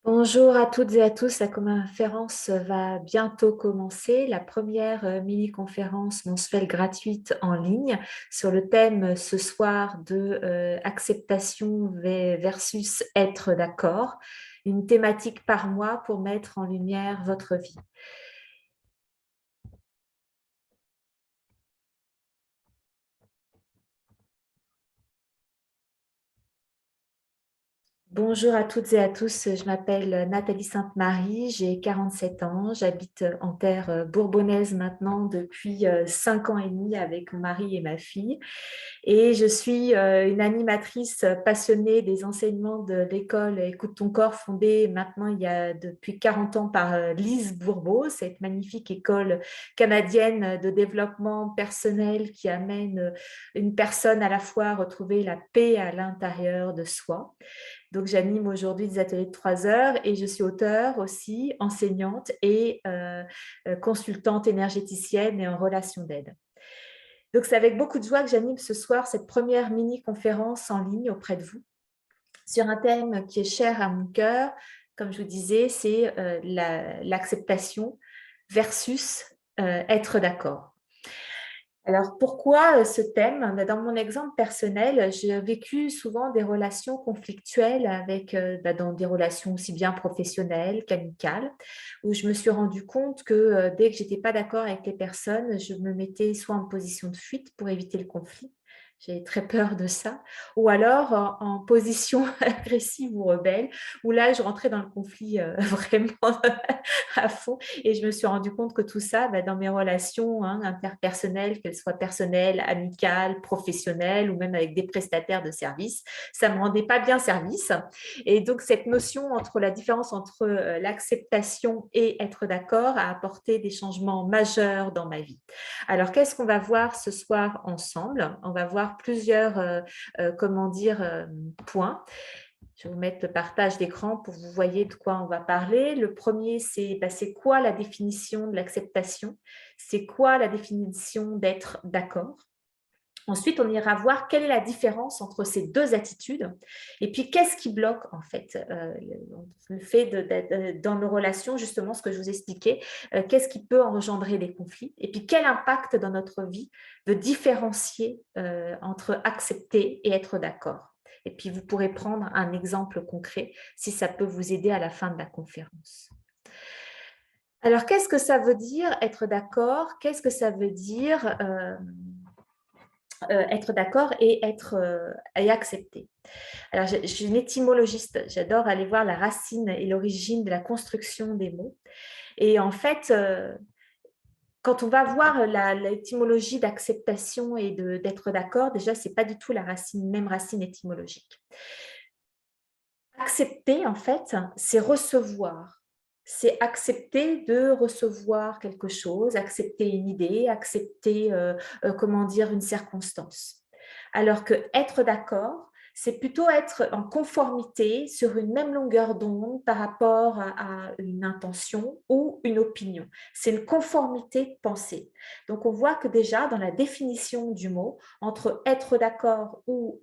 Bonjour à toutes et à tous, la conférence va bientôt commencer, la première mini-conférence mensuelle gratuite en ligne sur le thème ce soir de acceptation versus être d'accord, une thématique par mois pour mettre en lumière votre vie. Bonjour à toutes et à tous, je m'appelle Nathalie Sainte-Marie, j'ai 47 ans, j'habite en terre bourbonnaise maintenant depuis 5 ans et demi avec mon mari et ma fille et je suis une animatrice passionnée des enseignements de l'école Écoute ton corps fondée maintenant il y a depuis 40 ans par Lise Bourbeau, cette magnifique école canadienne de développement personnel qui amène une personne à la fois à retrouver la paix à l'intérieur de soi. Donc, j'anime aujourd'hui des ateliers de 3 heures et je suis auteure aussi, enseignante et consultante énergéticienne et en relation d'aide. Donc, c'est avec beaucoup de joie que j'anime ce soir cette première mini-conférence en ligne auprès de vous sur un thème qui est cher à mon cœur. Comme je vous disais, c'est l'acceptation versus être d'accord. Alors, pourquoi ce thème? Dans mon exemple personnel, j'ai vécu souvent des relations conflictuelles avec, dans des relations aussi bien professionnelles qu'amicales, où je me suis rendu compte que dès que j'étais pas d'accord avec les personnes, je me mettais soit en position de fuite pour éviter le conflit. J'ai très peur de ça. Ou alors en position agressive ou rebelle, où là, je rentrais dans le conflit vraiment à fond. Et je me suis rendu compte que tout ça, dans mes relations interpersonnelles, qu'elles soient personnelles, amicales, professionnelles ou même avec des prestataires de services, ça ne me rendait pas bien service. Et donc, cette notion entre la différence entre l'acceptation et être d'accord a apporté des changements majeurs dans ma vie. Alors, qu'est-ce qu'on va voir ce soir ensemble? On va voir plusieurs, points. Je vais vous mettre le partage d'écran pour que vous voyez de quoi on va parler. Le premier, c'est quoi la définition de l'acceptation? C'est quoi la définition d'être d'accord? Ensuite, on ira voir quelle est la différence entre ces deux attitudes et puis qu'est-ce qui bloque en fait le fait dans nos relations, justement ce que je vous expliquais, qu'est-ce qui peut engendrer des conflits et puis quel impact dans notre vie de différencier entre accepter et être d'accord. Et puis vous pourrez prendre un exemple concret si ça peut vous aider à la fin de la conférence. Alors, qu'est-ce que ça veut dire être d'accord? Qu'est-ce que ça veut dire être d'accord et accepter. Alors, je suis une étymologiste, j'adore aller voir la racine et l'origine de la construction des mots. Et en fait, quand on va voir l'étymologie d'acceptation et d'être d'accord, déjà, ce n'est pas du tout la même racine étymologique. Accepter, en fait, c'est recevoir. C'est accepter de recevoir quelque chose, accepter une idée, accepter, une circonstance. Alors que être d'accord, c'est plutôt être en conformité sur une même longueur d'onde par rapport à une intention ou une opinion. C'est une conformité de pensée. Donc, on voit que déjà, dans la définition du mot, entre être d'accord ou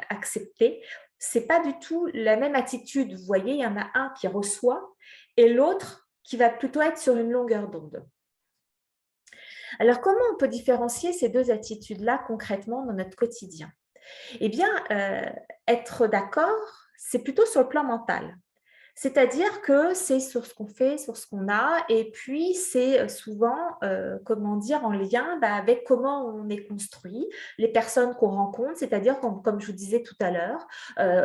accepter, c'est pas du tout la même attitude. Vous voyez, il y en a un qui reçoit et l'autre qui va plutôt être sur une longueur d'onde. Alors, comment on peut différencier ces deux attitudes-là concrètement dans notre quotidien? Eh bien, être d'accord, c'est plutôt sur le plan mental. C'est-à-dire que c'est sur ce qu'on fait, sur ce qu'on a, et puis c'est souvent, en lien avec comment on est construit, les personnes qu'on rencontre, c'est-à-dire comme je vous disais tout à l'heure,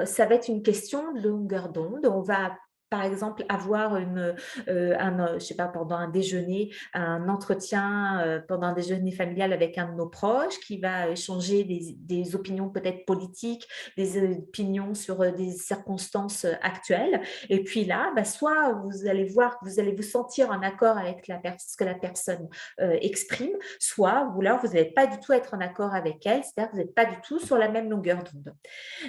ça va être une question de longueur d'onde. On va par exemple avoir je sais pas, pendant un déjeuner, un entretien pendant un déjeuner familial avec un de nos proches qui va échanger des opinions peut-être politiques, des opinions sur des circonstances actuelles. Et puis là, soit vous allez voir, vous allez vous sentir en accord avec ce que la personne exprime, soit ou alors vous n'allez pas du tout être en accord avec elle, c'est-à-dire que vous n'êtes pas du tout sur la même longueur d'onde.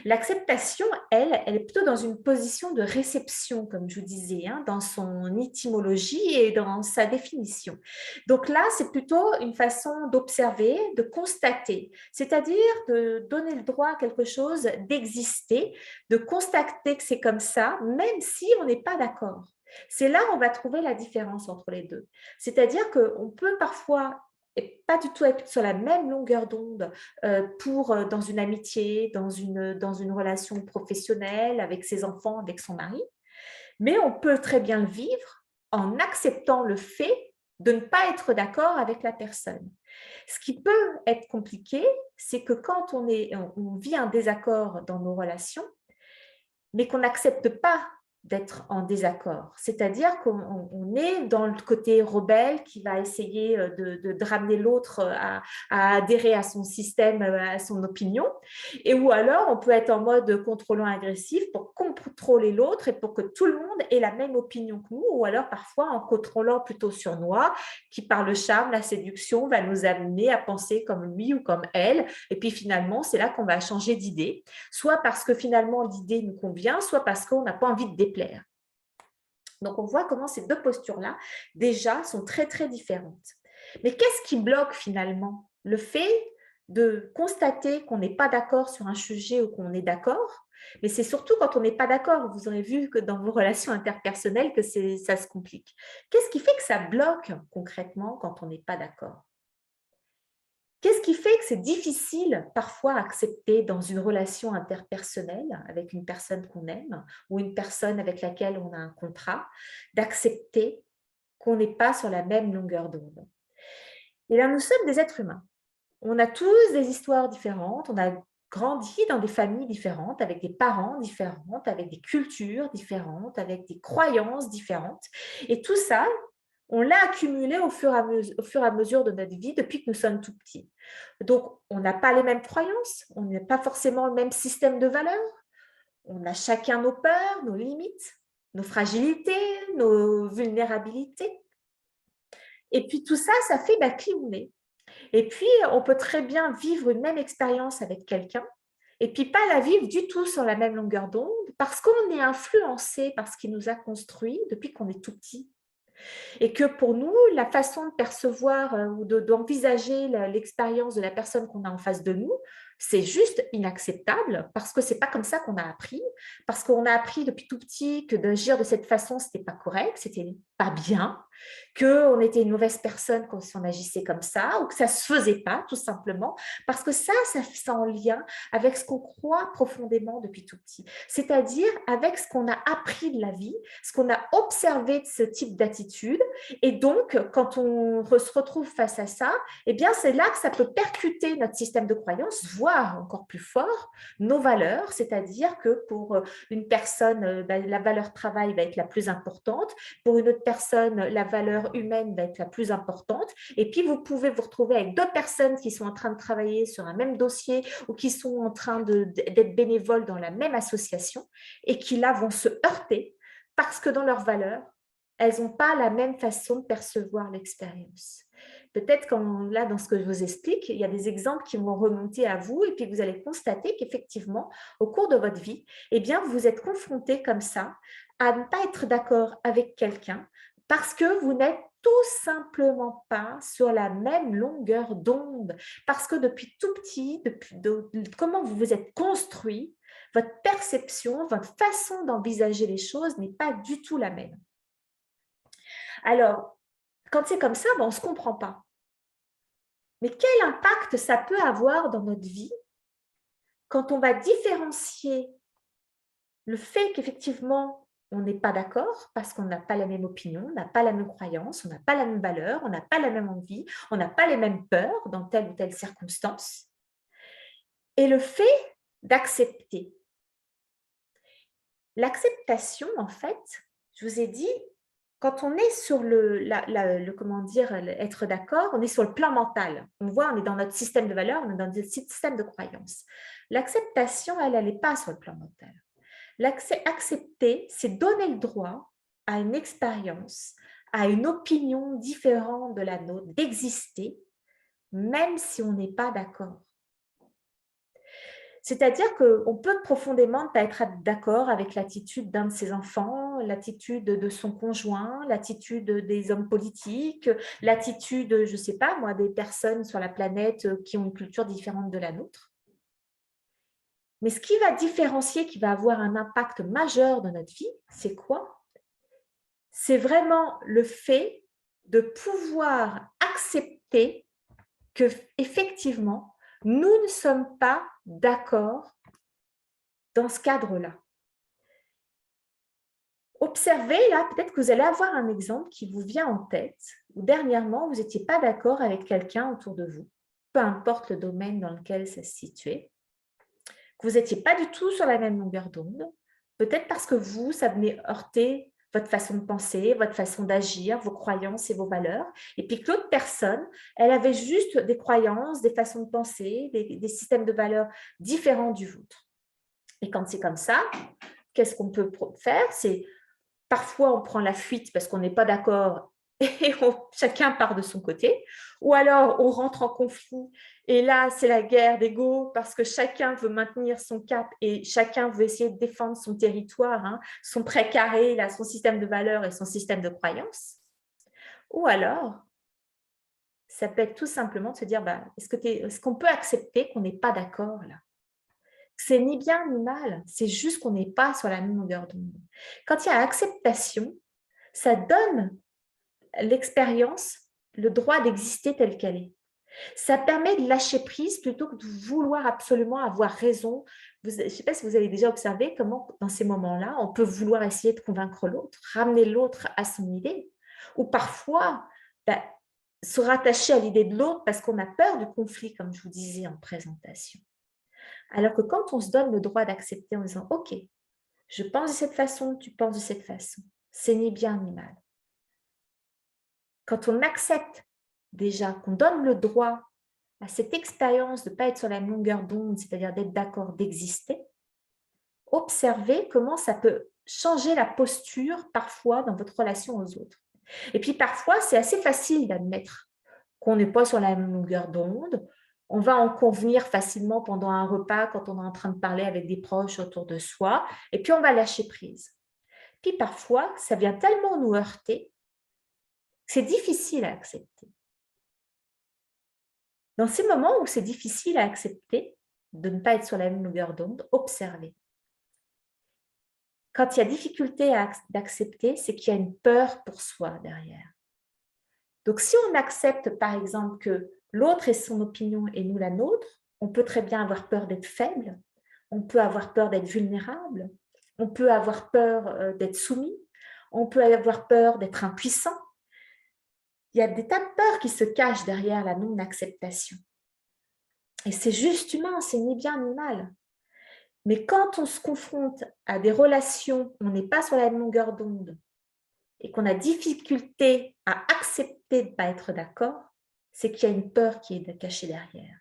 L'acceptation, elle est plutôt dans une position de réception comme je vous disais, hein, dans son étymologie et dans sa définition. Donc là, c'est plutôt une façon d'observer, de constater, c'est-à-dire de donner le droit à quelque chose d'exister, de constater que c'est comme ça, même si on n'est pas d'accord. C'est là où on va trouver la différence entre les deux. C'est-à-dire qu'on peut parfois et pas du tout être sur la même longueur d'onde dans une amitié, dans une relation professionnelle, avec ses enfants, avec son mari, mais on peut très bien le vivre en acceptant le fait de ne pas être d'accord avec la personne. Ce qui peut être compliqué, c'est que quand on vit un désaccord dans nos relations, mais qu'on n'accepte pas d'être en désaccord. C'est-à-dire qu'on est dans le côté rebelle qui va essayer de ramener l'autre à adhérer à son système, à son opinion, et ou alors on peut être en mode contrôlant agressif pour contrôler l'autre et pour que tout le monde ait la même opinion que nous, ou alors parfois en contrôlant plutôt sur moi, qui par le charme, la séduction, va nous amener à penser comme lui ou comme elle, et puis finalement, c'est là qu'on va changer d'idée, soit parce que finalement l'idée nous convient, soit parce qu'on n'a pas envie de déplaire. Donc, on voit comment ces deux postures-là, déjà, sont très, très différentes. Mais qu'est-ce qui bloque finalement? Le fait de constater qu'on n'est pas d'accord sur un sujet ou qu'on est d'accord, mais c'est surtout quand on n'est pas d'accord. Vous aurez vu que dans vos relations interpersonnelles, que ça se complique. Qu'est-ce qui fait que ça bloque concrètement quand on n'est pas d'accord? Qu'est-ce qui fait que c'est difficile parfois à accepter dans une relation interpersonnelle avec une personne qu'on aime ou une personne avec laquelle on a un contrat, d'accepter qu'on n'est pas sur la même longueur d'onde? Et là, nous sommes des êtres humains. On a tous des histoires différentes, on a grandi dans des familles différentes, avec des parents différents, avec des cultures différentes, avec des croyances différentes. Et tout ça, on l'a accumulé au fur et à mesure de notre vie depuis que nous sommes tout petits. Donc, on n'a pas les mêmes croyances, on n'a pas forcément le même système de valeurs, on a chacun nos peurs, nos limites, nos fragilités, nos vulnérabilités. Et puis tout ça, ça fait qui on est. Et puis, on peut très bien vivre une même expérience avec quelqu'un et puis pas la vivre du tout sur la même longueur d'onde parce qu'on est influencé par ce qui nous a construit depuis qu'on est tout petit. Et que pour nous, la façon de percevoir ou d'envisager l'expérience de la personne qu'on a en face de nous, c'est juste inacceptable parce que c'est pas comme ça qu'on a appris, parce qu'on a appris depuis tout petit que d'agir de cette façon, c'était pas correct, c'était pas bien, qu'on était une mauvaise personne quand on agissait comme ça, ou que ça se faisait pas, tout simplement, parce que ça c'est en lien avec ce qu'on croit profondément depuis tout petit, c'est-à-dire avec ce qu'on a appris de la vie, ce qu'on a observé de ce type d'attitude, et donc, quand on se retrouve face à ça, eh bien, c'est là que ça peut percuter notre système de croyance, voire encore plus fort, nos valeurs, c'est-à-dire que pour une personne, la valeur travail va être la plus importante, pour une autre personne, la valeur humaine va être la plus importante, et puis vous pouvez vous retrouver avec deux personnes qui sont en train de travailler sur un même dossier ou qui sont en train d'être bénévoles dans la même association et qui là vont se heurter parce que dans leurs valeurs, elles n'ont pas la même façon de percevoir l'expérience. Peut-être là, dans ce que je vous explique, il y a des exemples qui vont remonter à vous et puis vous allez constater qu'effectivement, au cours de votre vie, eh bien, vous êtes confronté comme ça à ne pas être d'accord avec quelqu'un parce que vous n'êtes tout simplement pas sur la même longueur d'onde, parce que depuis tout petit, comment vous vous êtes construit, votre perception, votre façon d'envisager les choses n'est pas du tout la même. Alors, quand c'est comme ça, on ne se comprend pas. Mais quel impact ça peut avoir dans notre vie quand on va différencier le fait qu'effectivement, on n'est pas d'accord parce qu'on n'a pas la même opinion, on n'a pas la même croyance, on n'a pas la même valeur, on n'a pas la même envie, on n'a pas les mêmes peurs dans telle ou telle circonstance, et le fait d'accepter. L'acceptation, en fait, je vous ai dit, quand on est sur comment dire, être d'accord, on est sur le plan mental. On voit, on est dans notre système de valeurs, on est dans notre système de croyances. L'acceptation, elle n'est pas sur le plan mental. Accepter, c'est donner le droit à une expérience, à une opinion différente de la nôtre, d'exister, même si on n'est pas d'accord. C'est-à-dire qu'on peut profondément ne pas être d'accord avec l'attitude d'un de ses enfants, l'attitude de son conjoint, l'attitude des hommes politiques, l'attitude, je ne sais pas moi, des personnes sur la planète qui ont une culture différente de la nôtre. Mais ce qui va différencier, qui va avoir un impact majeur dans notre vie, c'est quoi? C'est vraiment le fait de pouvoir accepter que effectivement, nous ne sommes pas d'accord dans ce cadre-là. Observez, là, peut-être que vous allez avoir un exemple qui vous vient en tête, où dernièrement, vous n'étiez pas d'accord avec quelqu'un autour de vous, peu importe le domaine dans lequel ça se situait, que vous n'étiez pas du tout sur la même longueur d'onde, peut-être parce que vous, ça venait heurter votre façon de penser, votre façon d'agir, vos croyances et vos valeurs, et puis que l'autre personne, elle avait juste des croyances, des façons de penser, des systèmes de valeurs différents du vôtre. Et quand c'est comme ça, qu'est-ce qu'on peut faire? C'est parfois on prend la fuite parce qu'on n'est pas d'accord et chacun part de son côté, ou alors on rentre en conflit et là c'est la guerre d'ego parce que chacun veut maintenir son cap et chacun veut essayer de défendre son territoire, hein, son précaré, là, son système de valeurs et son système de croyances. Ou alors, ça peut être tout simplement de se dire, bah, est-ce qu'on peut accepter qu'on n'est pas d'accord là? C'est ni bien ni mal, c'est juste qu'on n'est pas sur la même longueur d'onde. Quand il y a acceptation, ça donne l'expérience le droit d'exister telle qu'elle est. Ça permet de lâcher prise plutôt que de vouloir absolument avoir raison. Je ne sais pas si vous avez déjà observé comment, dans ces moments-là, on peut vouloir essayer de convaincre l'autre, ramener l'autre à son idée, ou parfois se rattacher à l'idée de l'autre parce qu'on a peur du conflit, comme je vous disais en présentation. Alors que quand on se donne le droit d'accepter en disant « Ok, je pense de cette façon, tu penses de cette façon. C'est ni bien ni mal. » Quand on accepte déjà, qu'on donne le droit à cette expérience de ne pas être sur la même longueur d'onde, c'est-à-dire d'être d'accord, d'exister, observez comment ça peut changer la posture parfois dans votre relation aux autres. Et puis parfois, c'est assez facile d'admettre qu'on n'est pas sur la même longueur d'onde. On va en convenir facilement pendant un repas quand on est en train de parler avec des proches autour de soi, et puis on va lâcher prise. Puis parfois, ça vient tellement nous heurter que c'est difficile à accepter. Dans ces moments où c'est difficile à accepter de ne pas être sur la même longueur d'onde, observez. Quand il y a difficulté d'accepter, c'est qu'il y a une peur pour soi derrière. Donc, si on accepte, par exemple, que l'autre ait son opinion et nous la nôtre, on peut très bien avoir peur d'être faible, on peut avoir peur d'être vulnérable, on peut avoir peur d'être soumis, on peut avoir peur d'être impuissant. Il y a des tas de peurs qui se cachent derrière la non-acceptation. Et c'est juste humain, c'est ni bien ni mal. Mais quand on se confronte à des relations où on n'est pas sur la même longueur d'onde et qu'on a difficulté à accepter de ne pas être d'accord, c'est qu'il y a une peur qui est cachée derrière.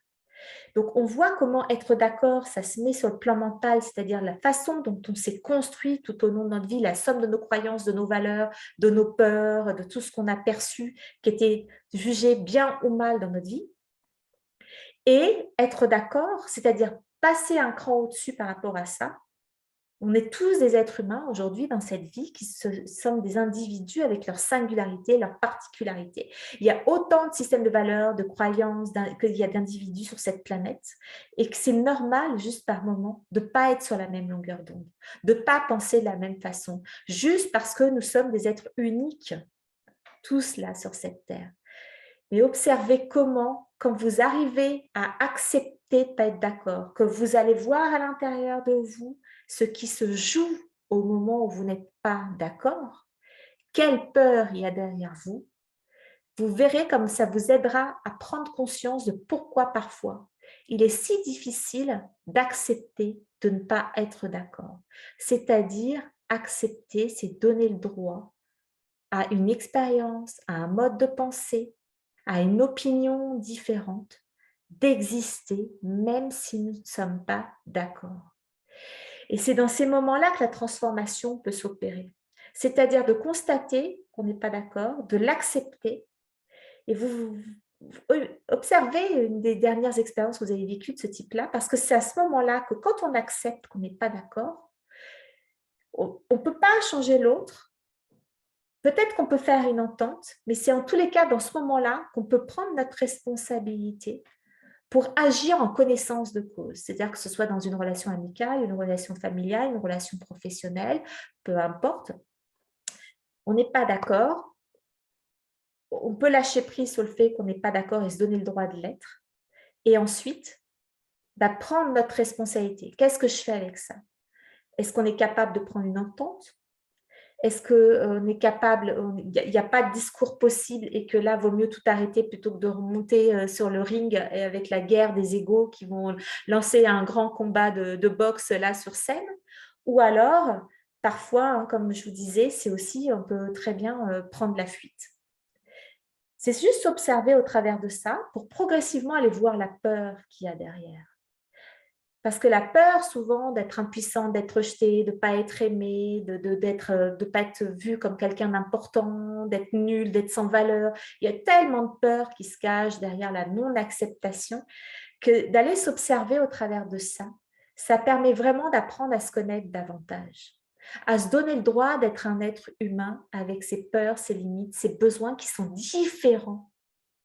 Donc, on voit comment être d'accord, ça se met sur le plan mental, c'est-à-dire la façon dont on s'est construit tout au long de notre vie, la somme de nos croyances, de nos valeurs, de nos peurs, de tout ce qu'on a perçu qui était jugé bien ou mal dans notre vie. Et être d'accord, c'est-à-dire passer un cran au-dessus par rapport à ça. On est tous des êtres humains aujourd'hui dans cette vie qui sont des individus avec leur singularité, leur particularité. Il y a autant de systèmes de valeurs, de croyances qu'il y a d'individus sur cette planète et que c'est normal juste par moment de ne pas être sur la même longueur d'onde, de ne pas penser de la même façon, juste parce que nous sommes des êtres uniques, tous là sur cette terre. Mais observez comment, quand vous arrivez à accepter de ne pas être d'accord, que vous allez voir à l'intérieur de vous ce qui se joue au moment où vous n'êtes pas d'accord, quelle peur il y a derrière vous, vous verrez comme ça vous aidera à prendre conscience de pourquoi parfois il est si difficile d'accepter de ne pas être d'accord. C'est-à-dire, accepter, c'est donner le droit à une expérience, à un mode de pensée, à une opinion différente, d'exister même si nous ne sommes pas d'accord. Et c'est dans ces moments-là que la transformation peut s'opérer. C'est-à-dire de constater qu'on n'est pas d'accord, de l'accepter. Et vous observez une des dernières expériences que vous avez vécues de ce type-là, parce que c'est à ce moment-là que quand on accepte qu'on n'est pas d'accord, on ne peut pas changer l'autre. Peut-être qu'on peut faire une entente, mais c'est en tous les cas dans ce moment-là qu'on peut prendre notre responsabilité pour agir en connaissance de cause. C'est-à-dire que ce soit dans une relation amicale, une relation familiale, une relation professionnelle, peu importe. On n'est pas d'accord. On peut lâcher prise sur le fait qu'on n'est pas d'accord et se donner le droit de l'être. Et ensuite, prendre notre responsabilité. Qu'est-ce que je fais avec ça? Est-ce qu'on est capable de prendre une entente? Est-ce qu'on est capable, il n'y a pas de discours possible et que là, vaut mieux tout arrêter plutôt que de remonter sur le ring et avec la guerre des égos qui vont lancer un grand combat de boxe là sur scène? Ou alors, parfois, hein, comme je vous disais, c'est aussi, on peut très bien prendre la fuite. C'est juste observer au travers de ça pour progressivement aller voir la peur qu'il y a derrière. Parce que la peur, souvent, d'être impuissant, d'être rejeté, de ne pas être aimé, de pas être vu comme quelqu'un d'important, d'être nul, d'être sans valeur. Il y a tellement de peur qui se cache derrière la non-acceptation que d'aller s'observer au travers de ça, ça permet vraiment d'apprendre à se connaître davantage, à se donner le droit d'être un être humain avec ses peurs, ses limites, ses besoins qui sont différents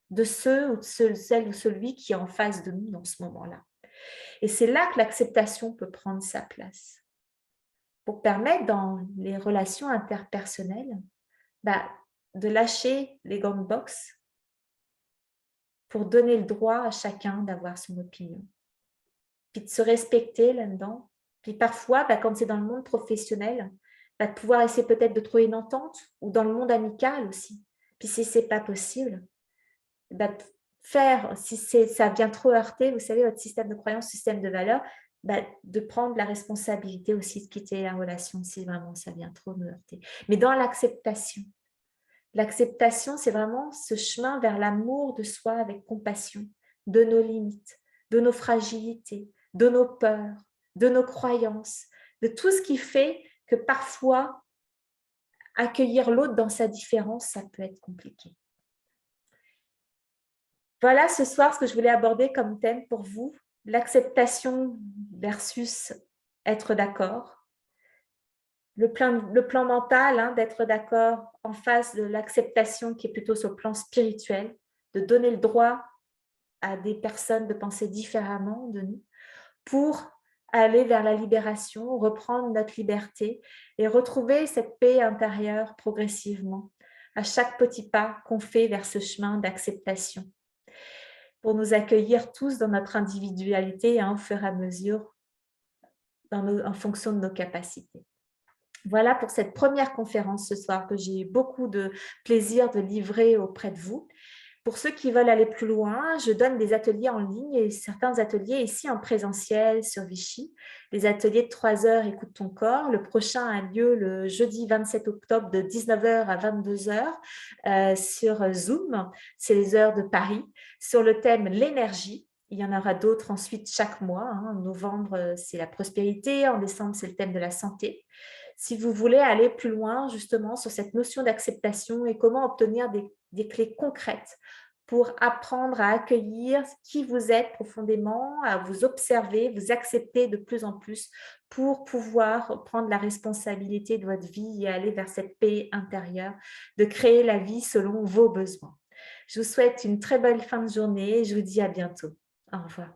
de ceux ou de celle ou celui qui est en face de nous dans ce moment-là. Et c'est là que l'acceptation peut prendre sa place pour permettre dans les relations interpersonnelles de lâcher les gants de boxe pour donner le droit à chacun d'avoir son opinion. Puis de se respecter là-dedans. Puis parfois, quand c'est dans le monde professionnel, de pouvoir essayer peut-être de trouver une entente ou dans le monde amical aussi. Puis si ce n'est pas possible, faire, si ça vient trop heurter, vous savez, votre système de croyance, système de valeurs, de prendre la responsabilité aussi de quitter la relation si vraiment ça vient trop me heurter. Mais dans l'acceptation, c'est vraiment ce chemin vers l'amour de soi avec compassion, de nos limites, de nos fragilités, de nos peurs, de nos croyances, de tout ce qui fait que parfois, accueillir l'autre dans sa différence, ça peut être compliqué. Voilà ce soir ce que je voulais aborder comme thème pour vous, l'acceptation versus être d'accord. Le plan mental, d'être d'accord en face de l'acceptation qui est plutôt sur le plan spirituel, de donner le droit à des personnes de penser différemment de nous pour aller vers la libération, reprendre notre liberté et retrouver cette paix intérieure progressivement à chaque petit pas qu'on fait vers ce chemin d'acceptation, pour nous accueillir tous dans notre individualité au fur et à mesure, en fonction de nos capacités. Voilà pour cette première conférence ce soir que j'ai eu beaucoup de plaisir de livrer auprès de vous. Pour ceux qui veulent aller plus loin, je donne des ateliers en ligne et certains ateliers ici en présentiel sur Vichy. Les ateliers de 3 heures, écoute ton corps. Le prochain a lieu le jeudi 27 octobre de 19h à 22h sur Zoom. C'est les heures de Paris, sur le thème l'énergie. Il y en aura d'autres ensuite chaque mois. En novembre, c'est la prospérité. En décembre, c'est le thème de la santé. Si vous voulez aller plus loin justement sur cette notion d'acceptation et comment obtenir des clés concrètes pour apprendre à accueillir qui vous êtes profondément, à vous observer, vous accepter de plus en plus pour pouvoir prendre la responsabilité de votre vie et aller vers cette paix intérieure, de créer la vie selon vos besoins. Je vous souhaite une très belle fin de journée et je vous dis à bientôt. Au revoir.